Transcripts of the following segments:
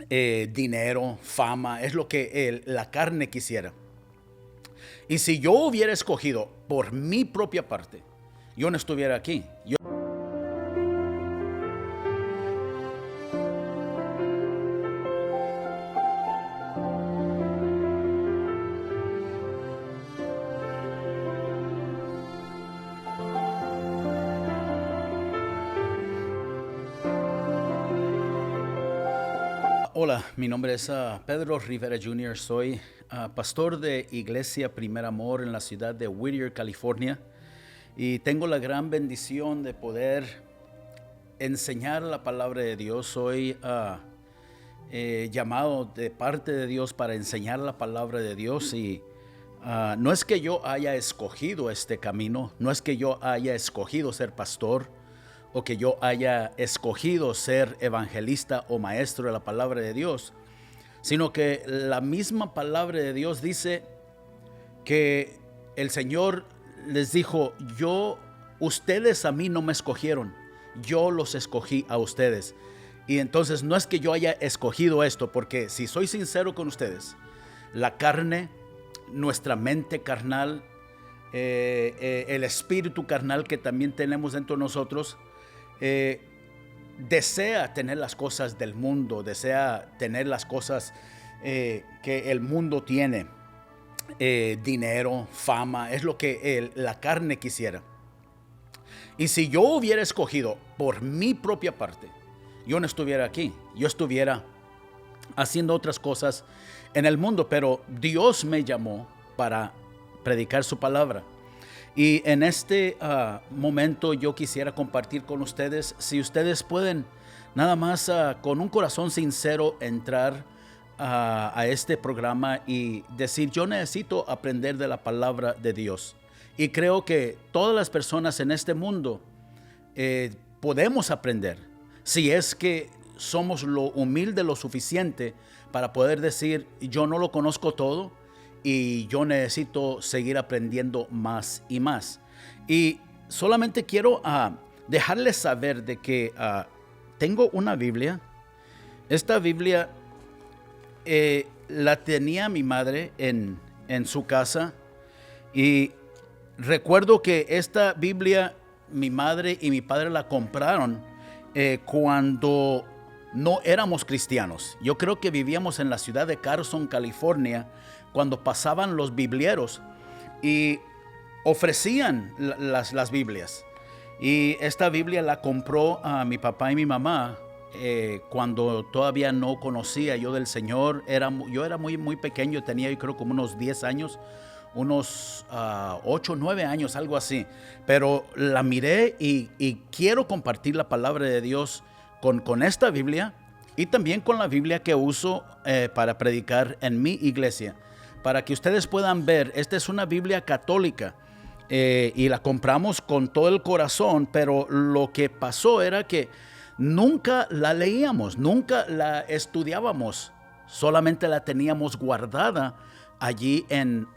dinero, fama, es lo que la carne quisiera. Y si yo hubiera escogido por mi propia parte, yo no estuviera aquí. Hola, mi nombre es Pedro Rivera Jr. Soy pastor de Iglesia Primer Amor en la ciudad de Whittier, California. Y tengo la gran bendición de poder enseñar la palabra de Dios. Soy llamado de parte de Dios para enseñar la palabra de Dios. Y no es que yo haya escogido este camino, no es que yo haya escogido ser pastor, o que yo haya escogido ser evangelista o maestro de la palabra de Dios, sino que la misma palabra de Dios dice que el Señor les dijo: ustedes a mí no me escogieron, yo los escogí a ustedes. Y entonces no es que yo haya escogido esto, porque si soy sincero con ustedes, la carne, nuestra mente carnal, el espíritu carnal que también tenemos dentro de nosotros, desea tener las cosas del mundo, desea tener las cosas que el mundo tiene, dinero, fama, es lo que la carne quisiera. Y si yo hubiera escogido por mi propia parte, yo no estuviera aquí, yo estuviera haciendo otras cosas en el mundo, pero Dios me llamó para predicar su palabra. Y en este momento yo quisiera compartir con ustedes, si ustedes pueden nada más con un corazón sincero entrar a este programa y decir: yo necesito aprender de la palabra de Dios. Y creo que todas las personas en este mundo podemos aprender, si es que somos lo humilde lo suficiente para poder decir: yo no lo conozco todo, y yo necesito seguir aprendiendo más y más. Y solamente quiero dejarles saber de que tengo una Biblia. Esta Biblia la tenía mi madre en su casa. Y recuerdo que esta Biblia mi madre y mi padre la compraron cuando no éramos cristianos. Yo creo que vivíamos en la ciudad de Carson, California, cuando pasaban los biblieros y ofrecían las Biblias. Y esta Biblia la compró a mi papá y mi mamá cuando todavía no conocía yo del Señor. Yo era muy pequeño, tenía yo creo como unos 10 años, unos 8, 9 años, algo así. Pero la miré y quiero compartir la palabra de Dios con esta Biblia, y también con la Biblia que uso para predicar en mi iglesia, para que ustedes puedan ver. Esta es una Biblia católica y la compramos con todo el corazón, pero lo que pasó era que nunca la leíamos, nunca la estudiábamos, solamente la teníamos guardada allí en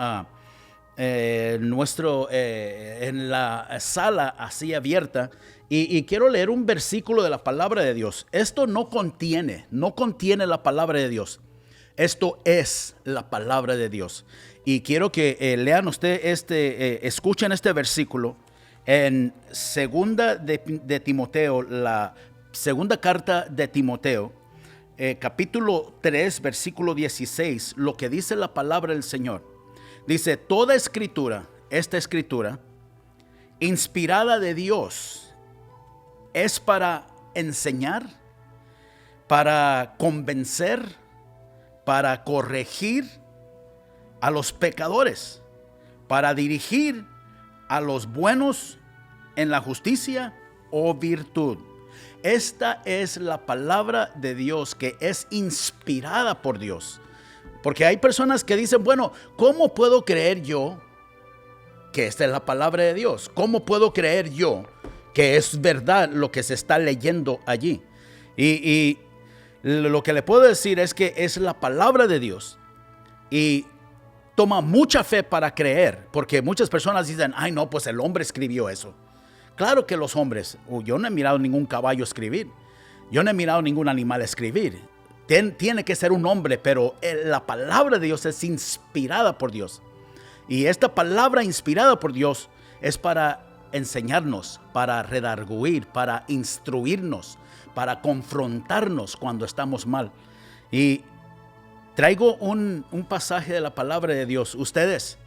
la sala así abierta. Y quiero leer un versículo de la palabra de Dios. Esto no contiene la palabra de Dios. Esto es la palabra de Dios. Y quiero que lean ustedes, escuchen este versículo en segunda de Timoteo, la segunda carta de Timoteo, capítulo 3, versículo 16, lo que dice la palabra del Señor. Dice: toda escritura, esta escritura, inspirada de Dios, es para enseñar, para convencer, para corregir a los pecadores, para dirigir a los buenos en la justicia o virtud. Esta es la palabra de Dios, que es inspirada por Dios. Porque hay personas que dicen: bueno, ¿cómo puedo creer yo que esta es la palabra de Dios? ¿Cómo puedo creer yo que es verdad lo que se está leyendo allí? Y lo que le puedo decir es que es la palabra de Dios, y toma mucha fe para creer, porque muchas personas dicen: ay no, pues el hombre escribió eso. Claro que los hombres, yo no he mirado ningún caballo escribir, yo no he mirado ningún animal escribir. tiene que ser un hombre, pero la palabra de Dios es inspirada por Dios. Y esta palabra inspirada por Dios es para enseñarnos, para redarguir, para instruirnos, para confrontarnos cuando estamos mal. Y traigo un pasaje de la palabra de Dios. Ustedes,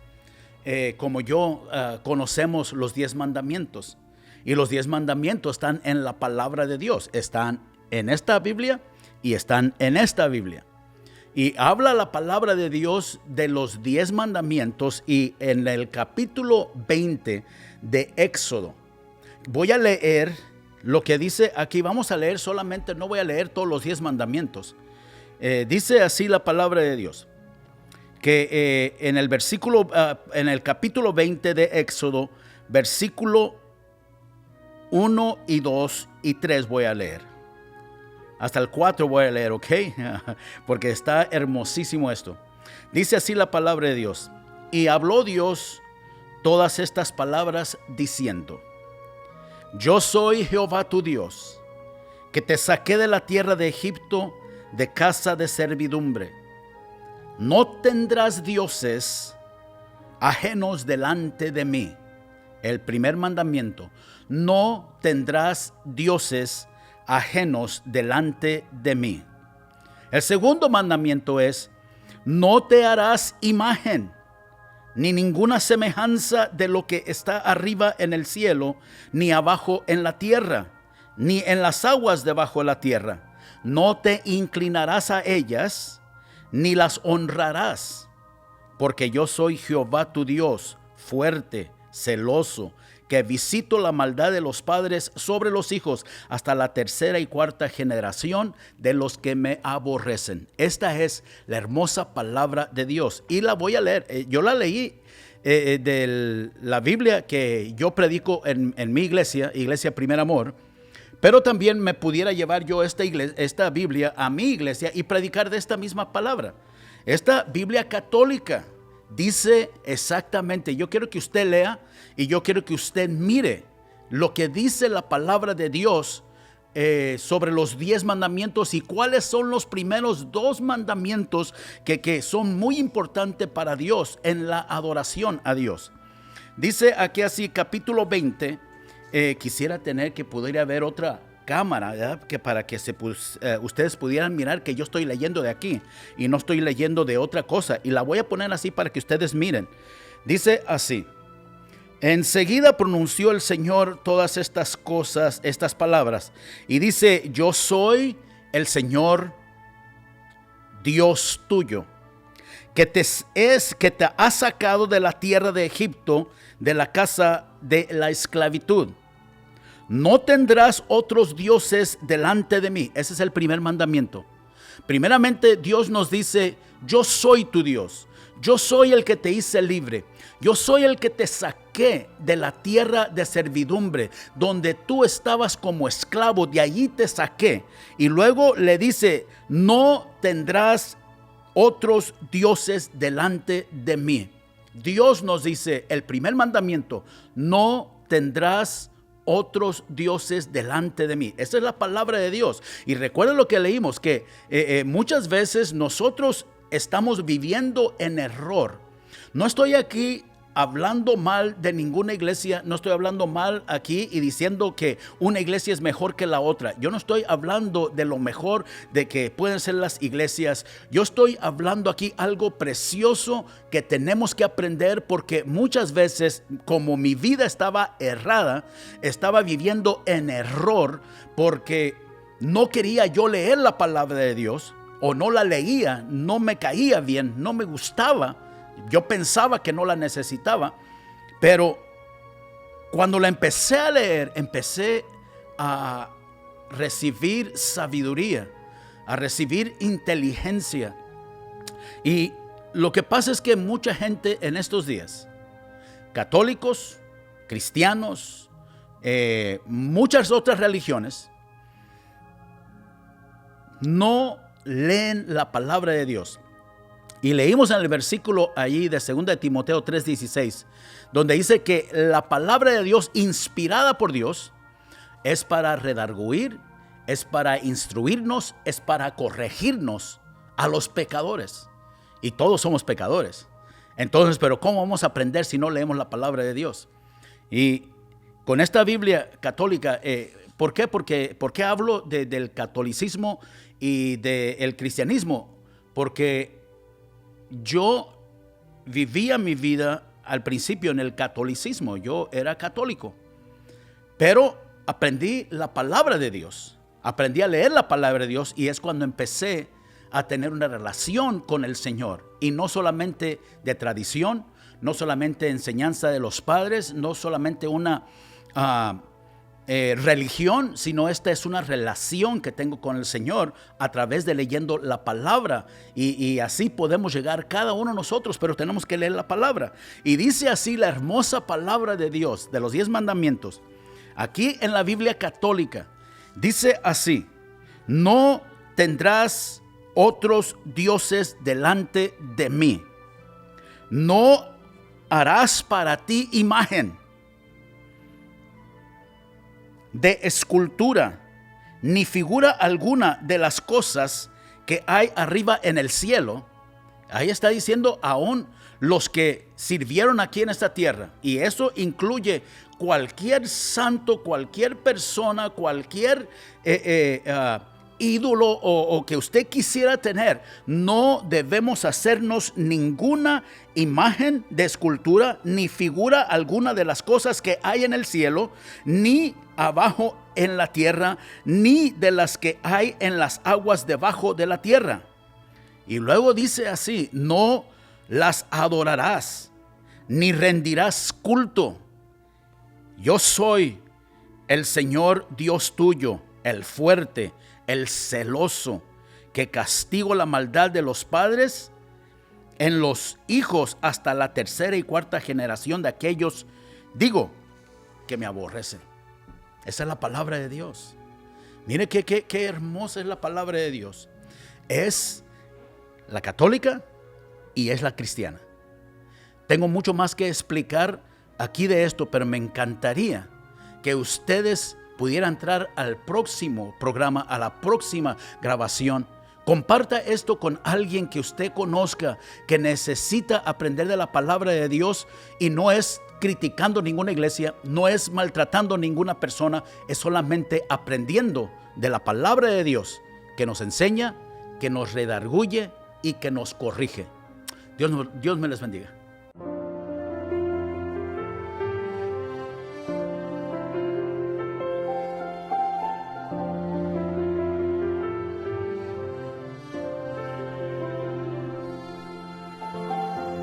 como yo, conocemos los 10 mandamientos. Y los 10 mandamientos están en la palabra de Dios. Están en esta Biblia y están en esta Biblia. Y habla la palabra de Dios de los 10 mandamientos, y en el capítulo 20 de Éxodo. Voy a leer lo que dice aquí. Vamos a leer solamente, no voy a leer todos los 10 mandamientos. Dice así la palabra de Dios, que en el capítulo 20 de Éxodo, versículo 1 y 2 y 3 voy a leer. Hasta el 4 voy a leer, ¿ok? Porque está hermosísimo esto. Dice así la palabra de Dios. Y habló Dios todas estas palabras diciendo: Yo soy Jehová tu Dios, que te saqué de la tierra de Egipto, de casa de servidumbre. No tendrás dioses ajenos delante de mí. El primer mandamiento: no tendrás dioses ajenos delante de mí. El segundo mandamiento es: no te harás imagen ni ninguna semejanza de lo que está arriba en el cielo, ni abajo en la tierra, ni en las aguas debajo de la tierra. No te inclinarás a ellas, ni las honrarás, porque yo soy Jehová tu Dios, fuerte, celoso, que visito la maldad de los padres sobre los hijos hasta la tercera y cuarta generación de los que me aborrecen. Esta es la hermosa palabra de Dios y la voy a leer. Yo la leí de la Biblia que yo predico en mi iglesia, Iglesia Primer Amor, pero también me pudiera llevar yo esta Biblia a mi iglesia y predicar de esta misma palabra. Esta Biblia católica dice exactamente, yo quiero que usted lea y yo quiero que usted mire lo que dice la palabra de Dios sobre los 10 mandamientos y cuáles son los primeros 2 mandamientos que son muy importantes para Dios en la adoración a Dios. Dice aquí así, capítulo 20, quisiera tener que pudiera haber otra cámara, ¿verdad? Que para que ustedes pudieran mirar que yo estoy leyendo de aquí y no estoy leyendo de otra cosa, y la voy a poner así para que ustedes miren. Dice así: enseguida pronunció el Señor todas estas cosas, estas palabras, y dice: yo soy el Señor Dios tuyo, que te ha sacado de la tierra de Egipto, de la casa de la esclavitud. No tendrás otros dioses delante de mí. Ese es el primer mandamiento. Primeramente, Dios nos dice: yo soy tu Dios. Yo soy el que te hice libre. Yo soy el que te saqué de la tierra de servidumbre, donde tú estabas como esclavo. De allí te saqué. Y luego le dice: no tendrás otros dioses delante de mí. Dios nos dice, el primer mandamiento: no tendrás otros dioses delante de mí. Esa es la palabra de Dios. Y recuerda lo que leímos, que muchas veces nosotros estamos viviendo en error. No estoy aquí hablando mal de ninguna iglesia, no estoy hablando mal aquí y diciendo que una iglesia es mejor que la otra. Yo no estoy hablando de lo mejor de que pueden ser las iglesias. Yo estoy hablando aquí algo precioso que tenemos que aprender, porque muchas veces, como mi vida estaba errada, estaba viviendo en error porque no quería yo leer la palabra de Dios, o no la leía, no me caía bien, no me gustaba. Yo pensaba que no la necesitaba, pero cuando la empecé a leer, empecé a recibir sabiduría, a recibir inteligencia. Y lo que pasa es que mucha gente en estos días, católicos, cristianos, muchas otras religiones, no leen la palabra de Dios. Y leímos en el versículo allí de 2 de Timoteo 3:16, donde dice que la palabra de Dios, inspirada por Dios, es para redarguir, es para instruirnos, es para corregirnos a los pecadores. Y todos somos pecadores. Entonces, pero ¿cómo vamos a aprender si no leemos la palabra de Dios? Y con esta Biblia católica, ¿por qué? ¿Por qué hablo del catolicismo y del cristianismo? Porque yo vivía mi vida al principio en el catolicismo. Yo era católico. Pero aprendí la palabra de Dios. Aprendí a leer la palabra de Dios y es cuando empecé a tener una relación con el Señor. Y no solamente de tradición, no solamente enseñanza de los padres, no solamente una religión, sino esta es una relación que tengo con el Señor a través de leyendo la palabra. Y así podemos llegar cada uno de nosotros, pero tenemos que leer la palabra. Y dice así la hermosa palabra de Dios, de los 10 mandamientos. Aquí en la Biblia católica dice así: no tendrás otros dioses delante de mí. No harás para ti imagen de escultura, ni figura alguna de las cosas que hay arriba en el cielo. Ahí está diciendo aún los que sirvieron aquí en esta tierra. Y eso incluye cualquier santo, cualquier persona, cualquier ídolo o que usted quisiera tener. No debemos hacernos ninguna imagen de escultura, ni figura alguna de las cosas que hay en el cielo, ni abajo en la tierra, ni de las que hay en las aguas debajo de la tierra. Y luego dice así: no las adorarás, ni rendirás culto. Yo soy el Señor Dios tuyo, el fuerte, el celoso, que castigo la maldad de los padres en los hijos hasta la tercera y cuarta generación de aquellos, digo, que me aborrecen. Esa es la palabra de Dios. Mire qué hermosa es la palabra de Dios. Es la católica y es la cristiana. Tengo mucho más que explicar aquí de esto, pero me encantaría que ustedes pudieran entrar al próximo programa, a la próxima grabación. Comparta esto con alguien que usted conozca, que necesita aprender de la palabra de Dios, y no es criticando ninguna iglesia, no es maltratando ninguna persona, es solamente aprendiendo de la palabra de Dios, que nos enseña, que nos redarguye y que nos corrige. Dios me les bendiga.